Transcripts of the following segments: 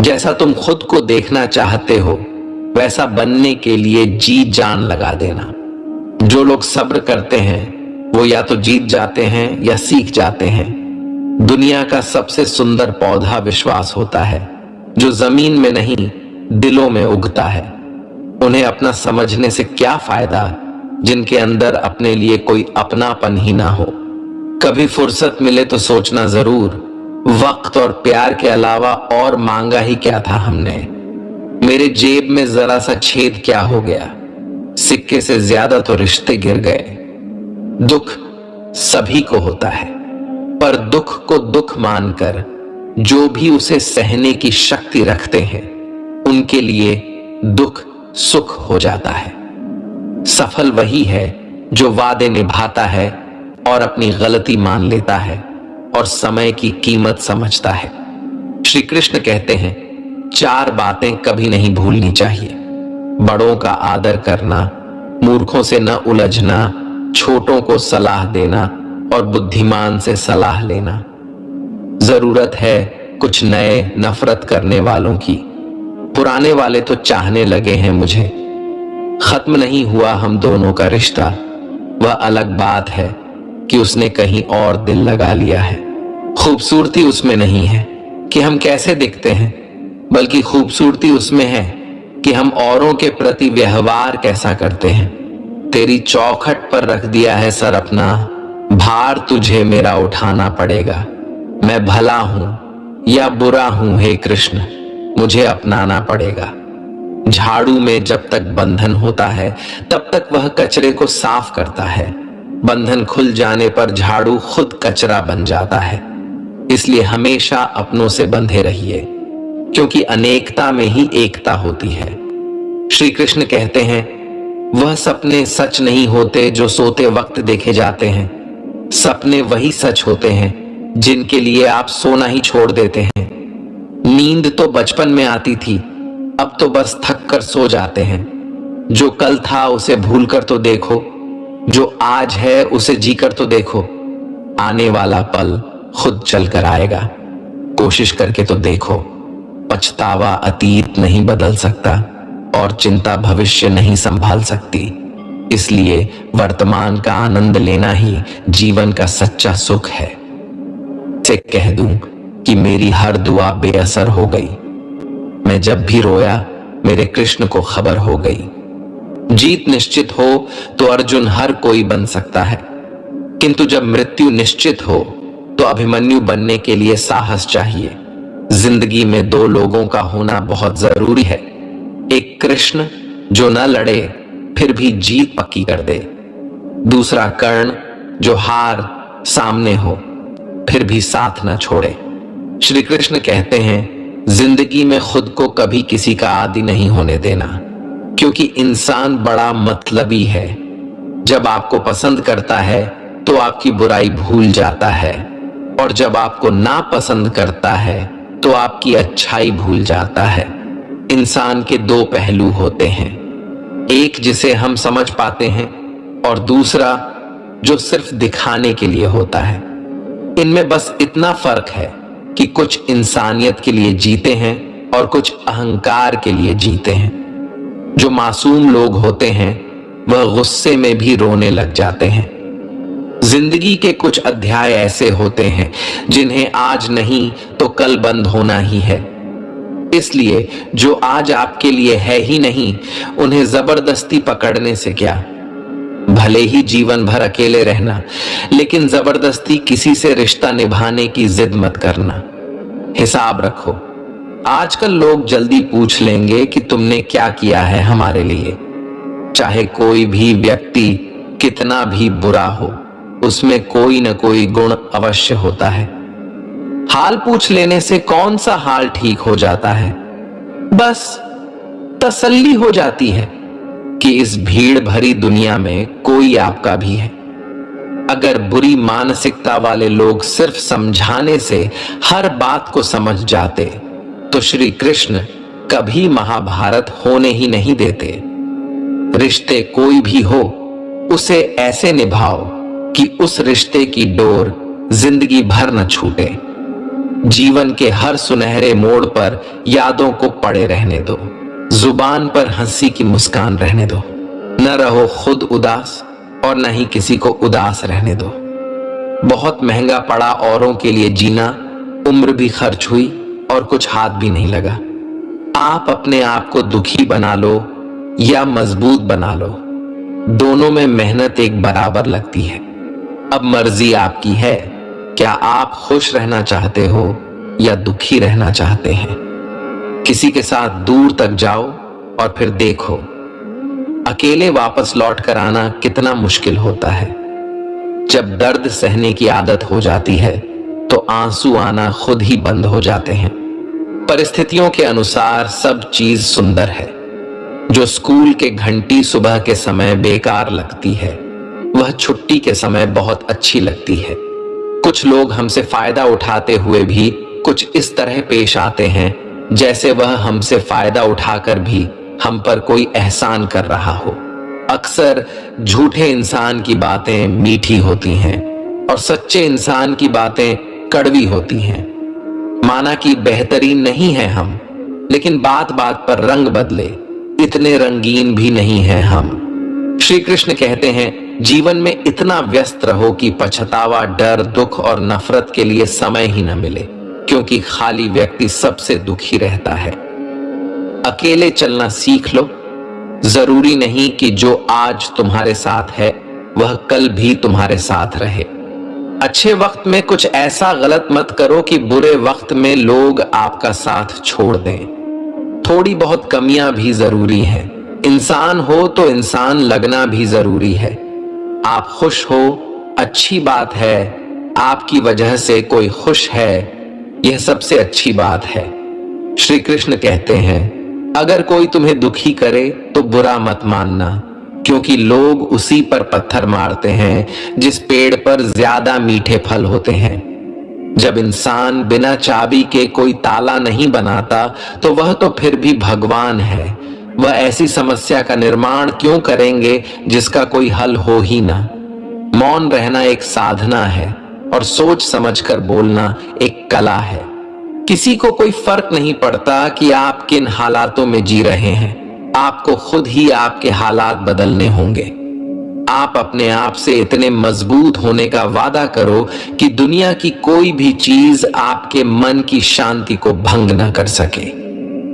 जैसा तुम खुद को देखना चाहते हो वैसा बनने के लिए जी जान लगा देना। जो लोग सब्र करते हैं वो या तो जीत जाते हैं या सीख जाते हैं। दुनिया का सबसे सुंदर पौधा विश्वास होता है, जो जमीन में नहीं दिलों में उगता है। उन्हें अपना समझने से क्या फायदा जिनके अंदर अपने लिए कोई अपनापन ही ना हो। कभी फुर्सत मिले तो सोचना जरूर, वक्त और प्यार के अलावा और मांगा ही क्या था हमने। मेरे जेब में जरा सा छेद क्या हो गया, सिक्के से ज्यादा तो रिश्ते गिर गए। दुख सभी को होता है, पर दुख को दुख मानकर जो भी उसे सहने की शक्ति रखते हैं उनके लिए दुख सुख हो जाता है। सफल वही है जो वादे निभाता है और अपनी गलती मान लेता है और समय की कीमत समझता है। श्री कृष्ण कहते हैं 4 बातें कभी नहीं भूलनी चाहिए। बड़ों का आदर करना, मूर्खों से न उलझना, छोटों को सलाह देना और बुद्धिमान से सलाह लेना। जरूरत है कुछ नए नफरत करने वालों की, पुराने वाले तो चाहने लगे हैं मुझे। खत्म नहीं हुआ हम दोनों का रिश्ता, वह अलग बात है कि उसने कहीं और दिल लगा लिया है। खूबसूरती उसमें नहीं है कि हम कैसे दिखते हैं, बल्कि खूबसूरती उसमें है कि हम औरों के प्रति व्यवहार कैसा करते हैं। तेरी चौखट पर रख दिया है सर अपना, भार तुझे मेरा उठाना पड़ेगा। मैं भला हूं या बुरा हूं हे कृष्ण, मुझे अपनाना पड़ेगा। झाड़ू में जब तक बंधन होता है तब तक वह कचरे को साफ करता है। बंधन खुल जाने पर झाड़ू खुद कचरा बन जाता है। इसलिए हमेशा अपनों से बंधे रहिए, क्योंकि अनेकता में ही एकता होती है। श्री कृष्ण कहते हैं वह सपने सच नहीं होते जो सोते वक्त देखे जाते हैं। सपने वही सच होते हैं जिनके लिए आप सोना ही छोड़ देते हैं। नींद तो बचपन में आती थी, अब तो बस थक कर सो जाते हैं। जो कल था उसे भूल कर तो देखो, जो आज है उसे जी कर तो देखो। आने वाला पल खुद चल कर आएगा, कोशिश करके तो देखो। पछतावा अतीत नहीं बदल सकता और चिंता भविष्य नहीं संभाल सकती। इसलिए वर्तमान का आनंद लेना ही जीवन का सच्चा सुख है। से कह दूं कि मेरी हर दुआ बेअसर हो गई। मैं जब भी रोया मेरे कृष्ण को खबर हो गई। जीत निश्चित हो तो अर्जुन हर कोई बन सकता है, किंतु जब मृत्यु निश्चित हो तो अभिमन्यु बनने के लिए साहस चाहिए। जिंदगी में 2 लोगों का होना बहुत जरूरी है। एक कृष्ण जो न लड़े फिर भी जीत पक्की कर दे, दूसरा कर्ण जो हार सामने हो फिर भी साथ न छोड़े। श्री कृष्ण कहते हैं जिंदगी में खुद को कभी किसी का आदी नहीं होने देना, क्योंकि इंसान बड़ा मतलबी है। जब आपको पसंद करता है तो आपकी बुराई भूल जाता है, और जब आपको नापसंद करता है तो आपकी अच्छाई भूल जाता है। इंसान के 2 पहलू होते हैं, एक जिसे हम समझ पाते हैं और दूसरा जो सिर्फ दिखाने के लिए होता है। इनमें बस इतना फर्क है कि कुछ इंसानियत के लिए जीते हैं और कुछ अहंकार के लिए जीते हैं। जो मासूम लोग होते हैं वह गुस्से में भी रोने लग जाते हैं। जिंदगी के कुछ अध्याय ऐसे होते हैं जिन्हें आज नहीं तो कल बंद होना ही है। इसलिए जो आज आपके लिए है ही नहीं, उन्हें जबरदस्ती पकड़ने से क्या। भले ही जीवन भर अकेले रहना, लेकिन जबरदस्ती किसी से रिश्ता निभाने की जिद मत करना। हिसाब रखो। आजकल लोग जल्दी पूछ लेंगे कि तुमने क्या किया है हमारे लिए। चाहे कोई भी व्यक्ति कितना भी बुरा हो, उसमें कोई न कोई गुण अवश्य होता है। हाल पूछ लेने से कौन सा हाल ठीक हो जाता है, बस तसल्ली हो जाती है कि इस भीड़ भरी दुनिया में कोई आपका भी है। अगर बुरी मानसिकता वाले लोग सिर्फ समझाने से हर बात को समझ जाते तो श्री कृष्ण कभी महाभारत होने ही नहीं देते। रिश्ते कोई भी हो, उसे ऐसे निभाओ कि उस रिश्ते की डोर जिंदगी भर न छूटे। जीवन के हर सुनहरे मोड़ पर यादों को पड़े रहने दो, जुबान पर हंसी की मुस्कान रहने दो। न रहो खुद उदास और न ही किसी को उदास रहने दो। बहुत महंगा पड़ा औरों के लिए जीना, उम्र भी खर्च हुई और कुछ हाथ भी नहीं लगा। आप अपने आप को दुखी बना लो या मजबूत बना लो, दोनों में मेहनत एक बराबर लगती है। अब मर्जी आपकी है, क्या आप खुश रहना चाहते हो या दुखी रहना चाहते हैं। किसी के साथ दूर तक जाओ और फिर देखो, अकेले वापस लौट कर आना कितना मुश्किल होता है। जब दर्द सहने की आदत हो जाती है तो आंसू आना खुद ही बंद हो जाते हैं। परिस्थितियों के अनुसार सब चीज सुंदर है। जो स्कूल के घंटी सुबह के समय बेकार लगती है, वह छुट्टी के समय बहुत अच्छी लगती है। कुछ लोग हमसे फायदा उठाते हुए भी कुछ इस तरह पेश आते हैं जैसे वह हमसे फायदा उठाकर भी हम पर कोई एहसान कर रहा हो। अक्सर झूठे इंसान की बातें मीठी होती हैं और सच्चे इंसान की बातें कड़वी होती हैं। माना कि बेहतरीन नहीं है हम, लेकिन बात बात पर रंग बदले इतने रंगीन भी नहीं है हम। श्री कृष्ण कहते हैं, जीवन में इतना व्यस्त रहो कि पछतावा, डर, दुख और नफरत के लिए समय ही न मिले, क्योंकि खाली व्यक्ति सबसे दुखी रहता है। अकेले चलना सीख लो। जरूरी नहीं कि जो आज तुम्हारे साथ है वह कल भी तुम्हारे साथ रहे। अच्छे वक्त में कुछ ऐसा गलत मत करो कि बुरे वक्त में लोग आपका साथ छोड़ दें। थोड़ी बहुत कमियां भी जरूरी हैं। इंसान हो तो इंसान लगना भी जरूरी है। आप खुश हो, अच्छी बात है। आपकी वजह से कोई खुश है, यह सबसे अच्छी बात है। श्री कृष्ण कहते हैं, अगर कोई तुम्हें दुखी करे तो बुरा मत मानना, क्योंकि लोग उसी पर पत्थर मारते हैं जिस पेड़ पर ज्यादा मीठे फल होते हैं। जब इंसान बिना चाबी के कोई ताला नहीं बनाता तो वह तो फिर भी भगवान है। वह ऐसी समस्या का निर्माण क्यों करेंगे जिसका कोई हल हो ही ना। मौन रहना एक साधना है और सोच समझकर बोलना एक कला है। किसी को कोई फर्क नहीं पड़ता कि आप किन हालातों में जी रहे हैं। आपको खुद ही आपके हालात बदलने होंगे। आप अपने आप से इतने मजबूत होने का वादा करो कि दुनिया की कोई भी चीज आपके मन की शांति को भंग न कर सके।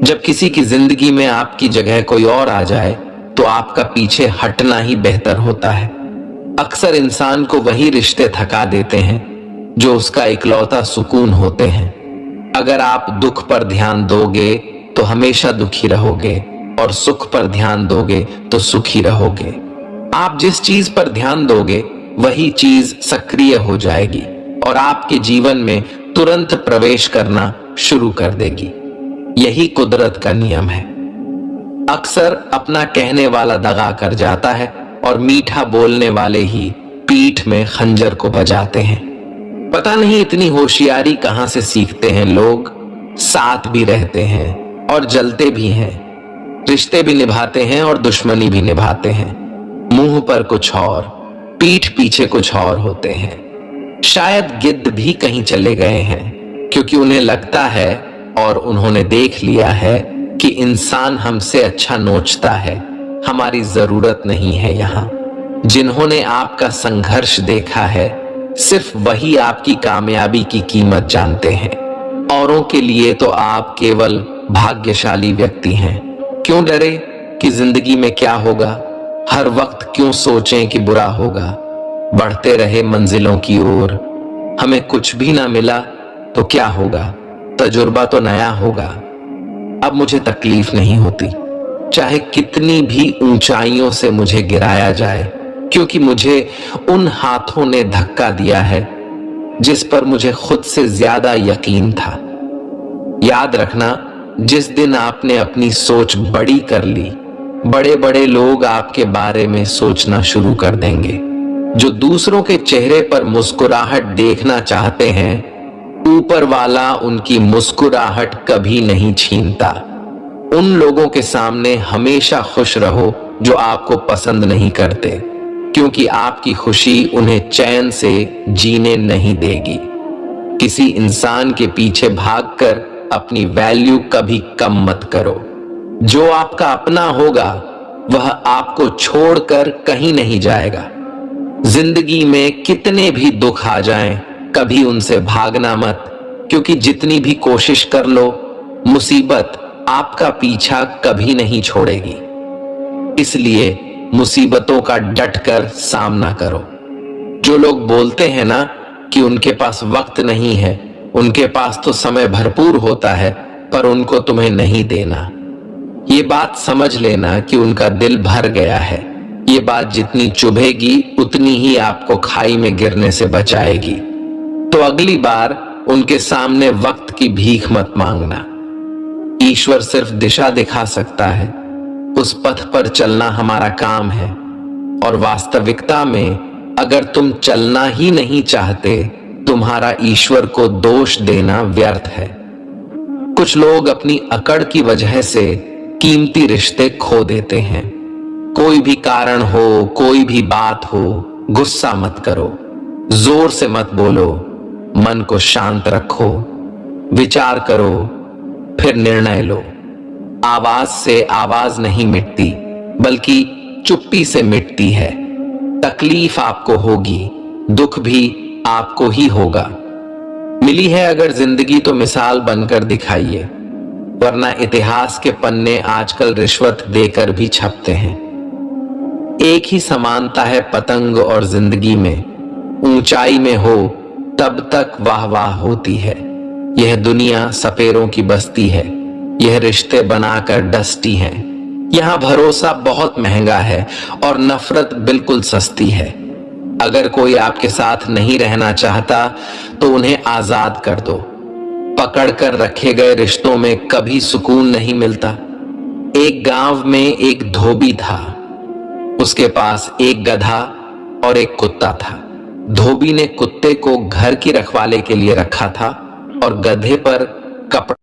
जब किसी की जिंदगी में आपकी जगह कोई और आ जाए तो आपका पीछे हटना ही बेहतर होता है। अक्सर इंसान को वही रिश्ते थका देते हैं जो उसका इकलौता सुकून होते हैं। अगर आप दुख पर ध्यान दोगे तो हमेशा दुखी रहोगे और सुख पर ध्यान दोगे तो सुखी रहोगे। आप जिस चीज पर ध्यान दोगे वही चीज सक्रिय हो जाएगी और आपके जीवन में तुरंत प्रवेश करना शुरू कर देगी। यही कुदरत का नियम है। अक्सर अपना कहने वाला दगा कर जाता है और मीठा बोलने वाले ही पीठ में खंजर को बजाते हैं। पता नहीं इतनी होशियारी कहां से सीखते हैं लोग। साथ भी रहते हैं और जलते भी हैं, रिश्ते भी निभाते हैं और दुश्मनी भी निभाते हैं। मुंह पर कुछ और, पीठ पीछे कुछ और होते हैं। शायद गिद्ध भी कहीं चले गए हैं, क्योंकि उन्हें लगता है और उन्होंने देख लिया है कि इंसान हमसे अच्छा नोचता है। हमारी जरूरत नहीं है यहाँ। जिन्होंने आपका संघर्ष देखा है, सिर्फ वही आपकी कामयाबी की कीमत जानते हैं। औरों के लिए तो आप केवल भाग्यशाली व्यक्ति हैं। क्यों डरे कि जिंदगी में क्या होगा। हर वक्त क्यों सोचें कि बुरा होगा। बढ़ते रहे मंजिलों की ओर। हमें कुछ भी ना मिला तो क्या होगा, तजुर्बा तो नया होगा। अब मुझे तकलीफ नहीं होती, चाहे कितनी भी ऊंचाइयों से मुझे गिराया जाए, क्योंकि मुझे उन हाथों ने धक्का दिया है जिस पर मुझे खुद से ज्यादा यकीन था। याद रखना, जिस दिन आपने अपनी सोच बड़ी कर ली, बड़े बड़े लोग आपके बारे में सोचना शुरू कर देंगे। जो दूसरों के चेहरे पर मुस्कुराहट देखना चाहते हैं, ऊपर वाला उनकी मुस्कुराहट कभी नहीं छीनता। उन लोगों के सामने हमेशा खुश रहो जो आपको पसंद नहीं करते, क्योंकि आपकी खुशी उन्हें चैन से जीने नहीं देगी। किसी इंसान के पीछे भागकर अपनी वैल्यू कभी कम मत करो। जो आपका अपना होगा वह आपको छोड़कर कहीं नहीं जाएगा। जिंदगी में कितने भी दुख आ जाएं, कभी उनसे भागना मत, क्योंकि जितनी भी कोशिश कर लो, मुसीबत आपका पीछा कभी नहीं छोड़ेगी। इसलिए मुसीबतों का डटकर सामना करो। जो लोग बोलते हैं ना कि उनके पास वक्त नहीं है, उनके पास तो समय भरपूर होता है, पर उनको तुम्हें नहीं देना, ये बात समझ लेना कि उनका दिल भर गया है। ये बात जितनी चुभेगी उतनी ही आपको खाई में गिरने से बचाएगी। तो अगली बार उनके सामने वक्त की भीख मत मांगना। ईश्वर सिर्फ दिशा दिखा सकता है, उस पथ पर चलना हमारा काम है। और वास्तविकता में अगर तुम चलना ही नहीं चाहते, तुम्हारा ईश्वर को दोष देना व्यर्थ है। कुछ लोग अपनी अकड़ की वजह से कीमती रिश्ते खो देते हैं। कोई भी कारण हो, कोई भी बात हो, गुस्सा मत करो, जोर से मत बोलो, मन को शांत रखो, विचार करो, फिर निर्णय लो। आवाज से आवाज नहीं मिटती, बल्कि चुप्पी से मिटती है। तकलीफ आपको होगी, दुख भी आपको ही होगा। मिली है अगर जिंदगी तो मिसाल बनकर दिखाइए, वरना इतिहास के पन्ने आजकल रिश्वत देकर भी छपते हैं। एक ही समानता है पतंग और जिंदगी में, ऊंचाई में हो तब तक वाह वाह होती है। यह दुनिया सपेरों की बस्ती है, यह रिश्ते बनाकर डसती हैं। यहाँ भरोसा बहुत महंगा है और नफरत बिल्कुल सस्ती है। अगर कोई आपके साथ नहीं रहना चाहता तो उन्हें आजाद कर दो। पकड़ कर रखे गए रिश्तों में कभी सुकून नहीं मिलता। एक गांव में एक धोबी था, उसके पास एक गधा और एक कुत्ता था। धोबी ने कुत्ते को घर की रखवाले के लिए रखा था और गधे पर कपड़ा